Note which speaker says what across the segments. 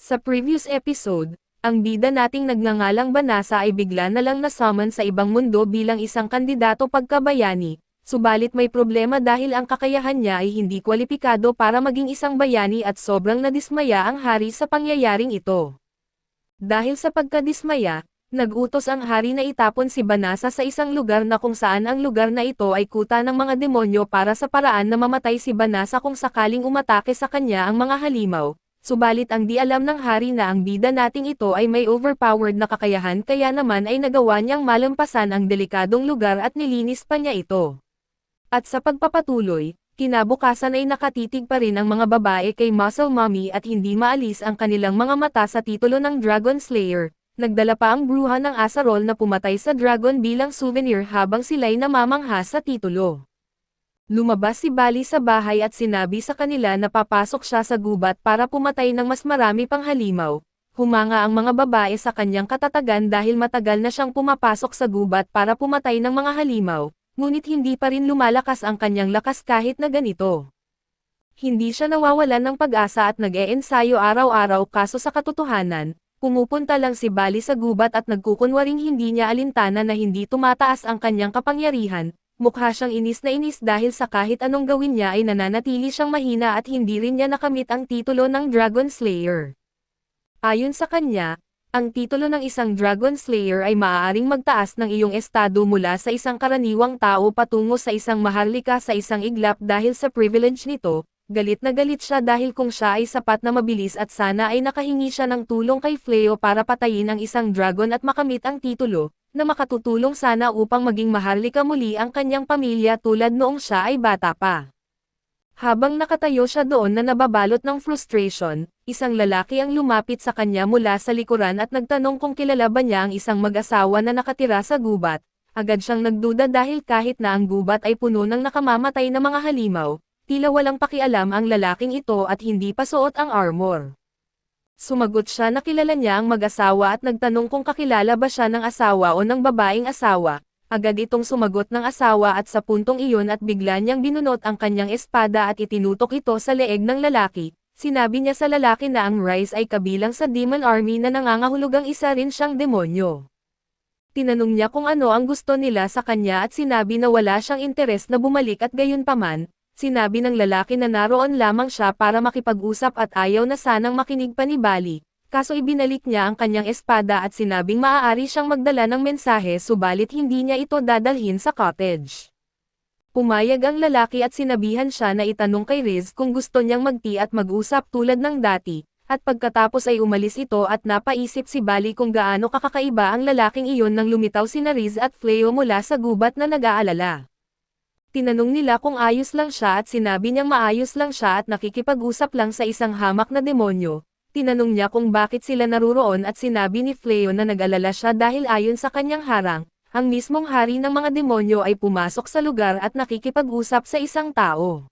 Speaker 1: Sa previous episode, ang bida nating nagngangalang Banasa ay bigla na lang na-summon sa ibang mundo bilang isang kandidato pagkabayani, subalit may problema dahil ang kakayahan niya ay hindi kwalipikado para maging isang bayani at sobrang nadismaya ang hari sa pangyayaring ito. Dahil sa pagkadismaya, nag-utos ang hari na itapon si Banasa sa isang lugar na kung saan ang lugar na ito ay kuta ng mga demonyo para sa paraan na mamatay si Banasa kung sakaling umatake sa kanya ang mga halimaw. Subalit ang di alam ng hari na ang bida nating ito ay may overpowered na kakayahan kaya naman ay nagawa niyang malampasan ang delikadong lugar at nilinis pa niya ito. At sa pagpapatuloy, kinabukasan ay nakatitig pa rin ang mga babae kay Muscle Mommy at hindi maalis ang kanilang mga mata sa titulo ng Dragon Slayer. Nagdala pa ang bruha ng Asarol na pumatay sa dragon bilang souvenir habang sila'y namamangha sa titulo. Lumabas si Bali sa bahay at sinabi sa kanila na papasok siya sa gubat para pumatay ng mas marami pang halimaw. Humanga ang mga babae sa kanyang katatagan dahil matagal na siyang pumapasok sa gubat para pumatay ng mga halimaw, ngunit hindi pa rin lumalakas ang kanyang lakas kahit na ganito. Hindi siya nawawalan ng pag-asa at nag-e-ensayo araw-araw kaso sa katotohanan, pumupunta lang si Bali sa gubat at nagkukunwaring hindi niya alintana na hindi tumataas ang kanyang kapangyarihan. Mukha siyang inis na inis dahil sa kahit anong gawin niya ay nananatili siyang mahina at hindi rin niya nakamit ang titulo ng Dragon Slayer. Ayon sa kanya, ang titulo ng isang Dragon Slayer ay maaaring magtaas ng iyong estado mula sa isang karaniwang tao patungo sa isang maharlika sa isang iglap dahil sa privilege nito. Galit na galit siya dahil kung siya ay sapat na mabilis at sana ay nakahingi siya ng tulong kay Fleo para patayin ang isang dragon at makamit ang titulo, na makatutulong sana upang maging maharlika muli ang kanyang pamilya tulad noong siya ay bata pa. Habang nakatayo siya doon na nababalot ng frustration, isang lalaki ang lumapit sa kanya mula sa likuran at nagtanong kung kilala ba niya ang isang mag-asawa na nakatira sa gubat. Agad siyang nagduda dahil kahit na ang gubat ay puno ng nakamamatay na mga halimaw, tila walang pakialam ang lalaking ito at hindi pa suot ang armor. Sumagot siya na kilala niya ang mag-asawa at nagtanong kung kakilala ba siya ng asawa o ng babaeng asawa. Agad itong sumagot ng asawa at sa puntong iyon at bigla niyang binunot ang kanyang espada at itinutok ito sa leeg ng lalaki. Sinabi niya sa lalaki na ang Rise ay kabilang sa Demon Army na nangangahulugang isa rin siyang demonyo. Tinanong niya kung ano ang gusto nila sa kanya at sinabi na wala siyang interes na bumalik at gayunpaman. Sinabi ng lalaki na naroon lamang siya para makipag-usap at ayaw na sanang makinig pa ni Bali, kaso ibinalik niya ang kanyang espada at sinabing maaari siyang magdala ng mensahe subalit hindi niya ito dadalhin sa cottage. Pumayag ang lalaki at sinabihan siya na itanong kay Riz kung gusto niyang mag-tea at mag-usap tulad ng dati, at pagkatapos ay umalis ito at napaisip si Bali kung gaano kakakaiba ang lalaking iyon nang lumitaw sina Riz at Fleo mula sa gubat na nag-aalala. Tinanong nila kung ayos lang siya at sinabi niyang maayos lang siya at nakikipag-usap lang sa isang hamak na demonyo. Tinanong niya kung bakit sila naruroon at sinabi ni Fleo na nag-alala siya dahil ayon sa kanyang harang, ang mismong hari ng mga demonyo ay pumasok sa lugar at nakikipag-usap sa isang tao.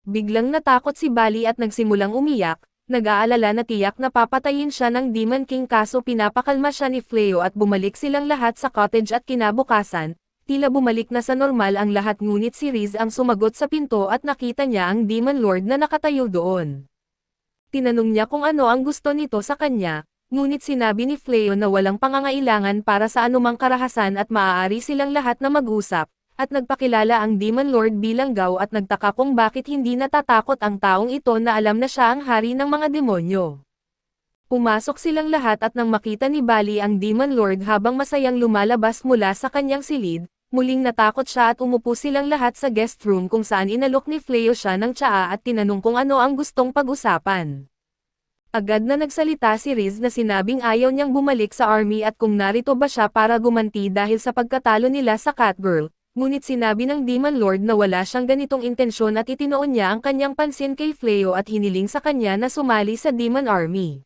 Speaker 1: Biglang natakot si Bali at nagsimulang umiyak, nag-aalala na tiyak na papatayin siya ng Demon King kaso pinapakalma siya ni Fleo at bumalik silang lahat sa cottage at kinabukasan. Tila bumalik na sa normal ang lahat ngunit si Riz ang sumagot sa pinto at nakita niya ang Demon Lord na nakatayo doon. Tinanong niya kung ano ang gusto nito sa kanya, ngunit sinabi ni Fleo na walang pangangailangan para sa anumang karahasan at maaari silang lahat na mag-usap, at nagpakilala ang Demon Lord bilang Gao at nagtaka kung bakit hindi natatakot ang taong ito na alam na siya ang hari ng mga demonyo. Pumasok silang lahat at nang makita ni Bali ang Demon Lord habang masayang lumalabas mula sa kanyang silid, muling natakot siya at umupo silang lahat sa guest room kung saan inalok ni Fleo siya ng tsaa at tinanong kung ano ang gustong pag-usapan. Agad na nagsalita si Riz na sinabing ayaw niyang bumalik sa army at kung narito ba siya para gumanti dahil sa pagkatalo nila sa Catgirl, ngunit sinabi ng Demon Lord na wala siyang ganitong intensyon at itinoon niya ang kanyang pansin kay Fleo at hiniling sa kanya na sumali sa Demon Army.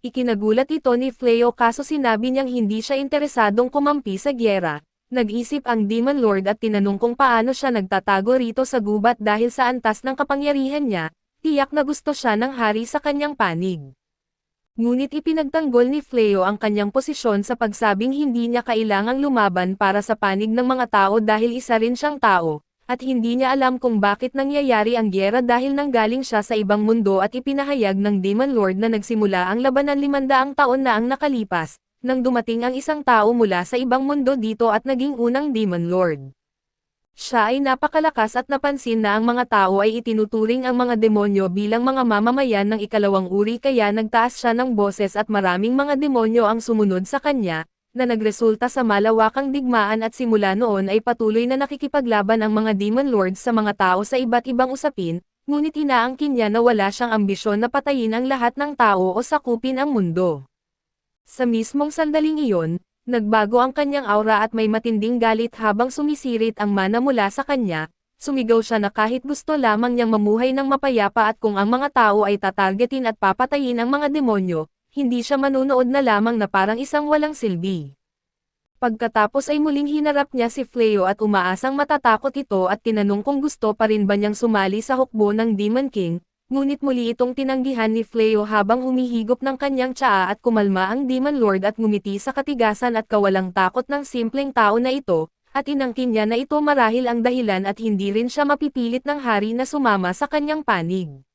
Speaker 1: Ikinagulat ito ni Fleo kaso sinabi niyang hindi siya interesadong kumampi sa gyera. Nag-isip ang Demon Lord at tinanong kung paano siya nagtatago rito sa gubat dahil sa antas ng kapangyarihan niya, tiyak na gusto siya ng hari sa kanyang panig. Ngunit ipinagtanggol ni Fleo ang kanyang posisyon sa pagsabing hindi niya kailangang lumaban para sa panig ng mga tao dahil isa rin siyang tao, at hindi niya alam kung bakit nangyayari ang gyera dahil nanggaling siya sa ibang mundo at ipinahayag ng Demon Lord na nagsimula ang labanan 500 taon na ang nakalipas, nang dumating ang isang tao mula sa ibang mundo dito at naging unang Demon Lord. Siya ay napakalakas at napansin na ang mga tao ay itinuturing ang mga demonyo bilang mga mamamayan ng ikalawang uri kaya nagtaas siya ng boses at maraming mga demonyo ang sumunod sa kanya, na nagresulta sa malawakang digmaan at simula noon ay patuloy na nakikipaglaban ang mga Demon Lords sa mga tao sa iba't ibang usapin, ngunit inaangkin niya na wala siyang ambisyon na patayin ang lahat ng tao o sakupin ang mundo. Sa mismong sandaling iyon, nagbago ang kanyang aura at may matinding galit habang sumisirit ang mana mula sa kanya, sumigaw siya na kahit gusto lamang niyang mamuhay ng mapayapa at kung ang mga tao ay tatargetin at papatayin ang mga demonyo, hindi siya manunood na lamang na parang isang walang silbi. Pagkatapos ay muling hinarap niya si Fleo at umaasang matatakot ito at tinanong kung gusto pa rin ba niyang sumali sa hukbo ng Demon King, ngunit muli itong tinanggihan ni Fleo habang humihigop ng kanyang tsaa at kumalma ang Demon Lord at ngumiti sa katigasan at kawalang takot ng simpleng tao na ito, at inangkin niya na ito marahil ang dahilan at hindi rin siya mapipilit ng hari na sumama sa kanyang panig.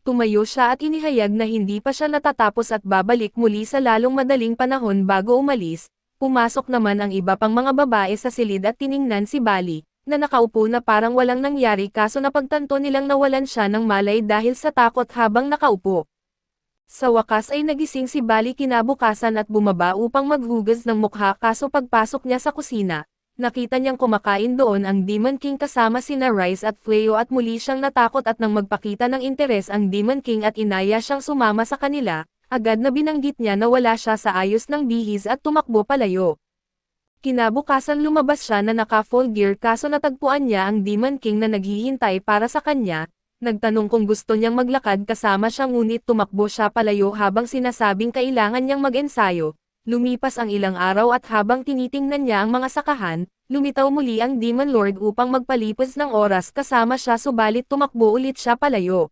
Speaker 1: Tumayo siya at inihayag na hindi pa siya natatapos at babalik muli sa lalong madaling panahon bago umalis. Pumasok naman ang iba pang mga babae sa silid at tiningnan si Bali, na nakaupo na parang walang nangyari kaso napagtanto nilang nawalan siya ng malay dahil sa takot habang nakaupo. Sa wakas ay nagising si Bali kinabukasan at bumaba upang maghugas ng mukha kaso pagpasok niya sa kusina, nakita niyang kumakain doon ang Demon King kasama sina Rice at Fleo at muli siyang natakot at nang magpakita ng interes ang Demon King at inaya siyang sumama sa kanila, agad na binanggit niya na wala siya sa ayos ng bihis at tumakbo palayo. Kinabukasan lumabas siya na naka-full gear kaso natagpuan niya ang Demon King na naghihintay para sa kanya, nagtanong kung gusto niyang maglakad kasama siya ngunit tumakbo siya palayo habang sinasabing kailangan niyang mag-ensayo. Lumipas ang ilang araw at habang tinitingnan niya ang mga sakahan, lumitaw muli ang Demon Lord upang magpalipas ng oras kasama siya subalit tumakbo ulit siya palayo.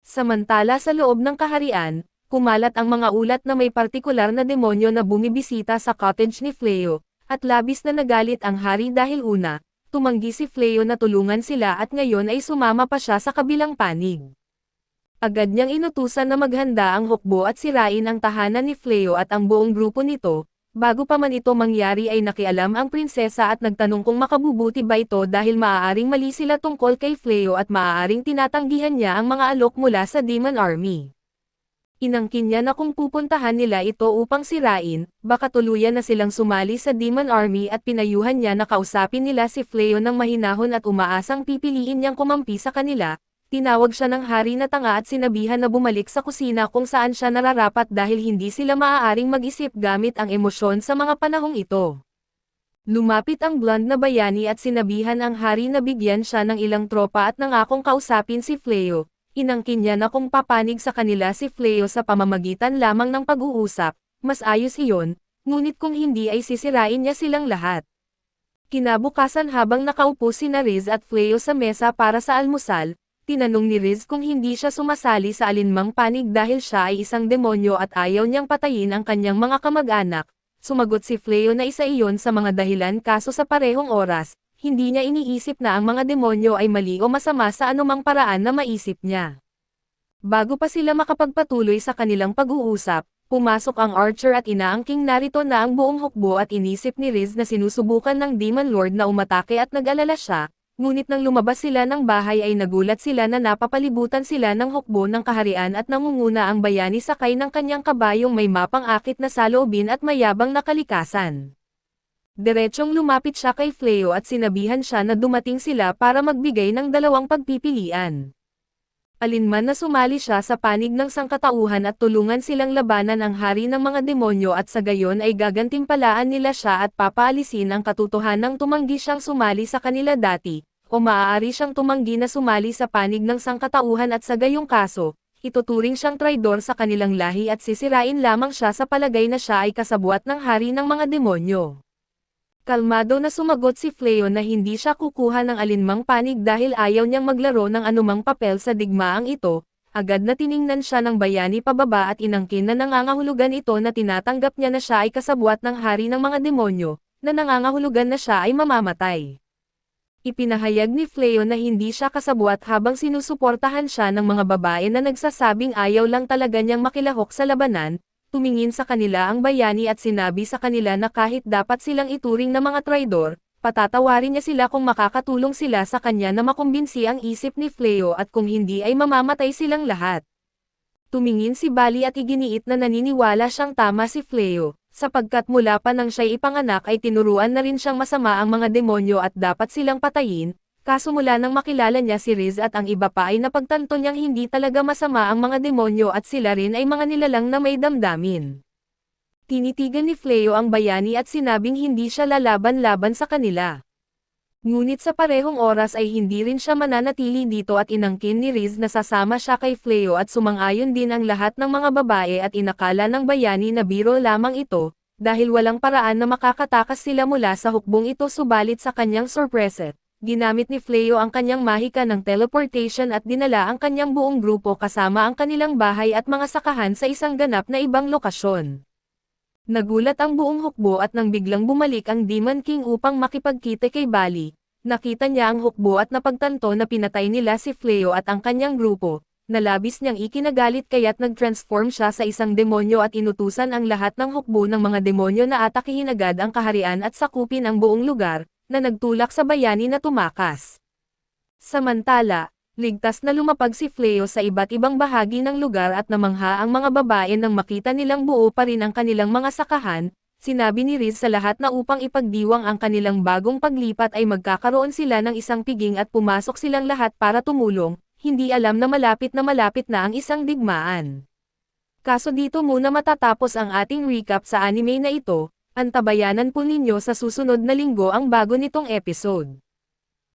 Speaker 1: Samantala sa loob ng kaharian, kumalat ang mga ulat na may partikular na demonyo na bumibisita sa cottage ni Fleo, at labis na nagalit ang hari dahil una, tumanggi si Fleo na tulungan sila at ngayon ay sumama pa siya sa kabilang panig. Agad niyang inutusan na maghanda ang hukbo at sirain ang tahanan ni Fleo at ang buong grupo nito, bago pa man ito mangyari ay nakialam ang prinsesa at nagtanong kung makabubuti ba ito dahil maaaring mali sila tungkol kay Fleo at maaaring tinatanggihan niya ang mga alok mula sa Demon Army. Inangkin niya na kung pupuntahan nila ito upang sirain, baka tuluyan na silang sumali sa Demon Army at pinayuhan niya na kausapin nila si Fleo ng mahinahon at umaasang pipiliin niyang kumampi sa kanila. Tinawag siya ng hari na tanga at sinabihan na bumalik sa kusina kung saan siya nararapat dahil hindi sila maaaring mag-isip gamit ang emosyon sa mga panahong ito. Lumapit ang blonde na bayani at sinabihan ang hari na bigyan siya ng ilang tropa at nangakong kausapin si Fleo. Inangkin niya na kung papanig sa kanila si Fleo sa pamamagitan lamang ng pag-uusap, mas ayos iyon, ngunit kung hindi ay sisirain niya silang lahat. Kinabukasan habang nakaupo si Riz at Fleo sa mesa para sa almusal, tinanong ni Riz kung hindi siya sumasali sa alinmang panig dahil siya ay isang demonyo at ayaw niyang patayin ang kanyang mga kamag-anak. Sumagot si Fleo na isa iyon sa mga dahilan kaso sa parehong oras, hindi niya iniisip na ang mga demonyo ay mali o masama sa anumang paraan na maisip niya. Bago pa sila makapagpatuloy sa kanilang pag-uusap, pumasok ang archer at inaangking narito na ang buong hukbo at inisip ni Riz na sinusubukan ng Demon Lord na umatake at nag-alala siya. Ngunit nang lumabas sila ng bahay ay nagulat sila na napapalibutan sila ng hukbo ng kaharian at nangunguna ang bayani sakay ng kanyang kabayong may mapang-akit na saloobin at mayabang na kalikasan. Diretsyong lumapit siya kay Fleo at sinabihan siya na dumating sila para magbigay ng dalawang pagpipilian. Alinman na sumali siya sa panig ng sangkatauhan at tulungan silang labanan ang hari ng mga demonyo at sa gayon ay gagantimpalaan nila siya at papaalisin ang katotohanang tumanggi siyang sumali sa kanila dati, o maaari siyang tumanggi na sumali sa panig ng sangkatauhan at sa gayong kaso, ituturing siyang traidor sa kanilang lahi at sisirain lamang siya sa palagay na siya ay kasabwat ng hari ng mga demonyo. Kalmado na sumagot si Fleo na hindi siya kukuha ng alinmang panig dahil ayaw niyang maglaro ng anumang papel sa digmaang ito, agad na tiningnan siya ng bayani pababa at inangkin na nangangahulugan ito na tinatanggap niya na siya ay kasabwat ng hari ng mga demonyo, na nangangahulugan na siya ay mamamatay. Ipinahayag ni Fleo na hindi siya kasabwat habang sinusuportahan siya ng mga babae na nagsasabing ayaw lang talaga niyang makilahok sa labanan, tumingin sa kanila ang bayani at sinabi sa kanila na kahit dapat silang ituring na mga traidor, patatawarin niya sila kung makakatulong sila sa kanya na makumbinsi ang isip ni Fleo at kung hindi ay mamamatay silang lahat. Tumingin si Bali at iginiit na naniniwala siyang tama si Fleo, sapagkat mula pa nang siya'y ipanganak ay tinuruan na rin siyang masama ang mga demonyo at dapat silang patayin, kaso mula nang makilala niya si Riz at ang iba pa ay napagtanto niyang hindi talaga masama ang mga demonyo at sila rin ay mga nilalang na may damdamin. Tinitigan ni Fleo ang bayani at sinabing hindi siya lalaban-laban sa kanila. Ngunit sa parehong oras ay hindi rin siya mananatili dito at inangkin ni Riz na sasama siya kay Fleo at sumang-ayon din ang lahat ng mga babae at inakala ng bayani na biro lamang ito, dahil walang paraan na makakatakas sila mula sa hukbong ito subalit sa kanyang sorpresa. Ginamit ni Fleo ang kanyang mahika ng teleportation at dinala ang kanyang buong grupo kasama ang kanilang bahay at mga sakahan sa isang ganap na ibang lokasyon. Nagulat ang buong hukbo at nang biglang bumalik ang Demon King upang makipagkita kay Bali, nakita niya ang hukbo at napagtanto na pinatay nila si Fleo at ang kanyang grupo, na labis niyang ikinagalit kaya't nag-transform siya sa isang demonyo at inutusan ang lahat ng hukbo ng mga demonyo na atakihin agad ang kaharian at sakupin ang buong lugar, na nagtulak sa bayani na tumakas. Samantala, ligtas na lumapag si Fleo sa iba't ibang bahagi ng lugar at namangha ang mga babae nang makita nilang buo pa rin ang kanilang mga sakahan. Sinabi ni Riz sa lahat na upang ipagdiwang ang kanilang bagong paglipat ay magkakaroon sila ng isang piging at pumasok silang lahat para tumulong, hindi alam na malapit na ang isang digmaan. Kaso dito muna matatapos ang ating recap sa anime na ito, antabayanan po ninyo sa susunod na linggo ang bago nitong episode.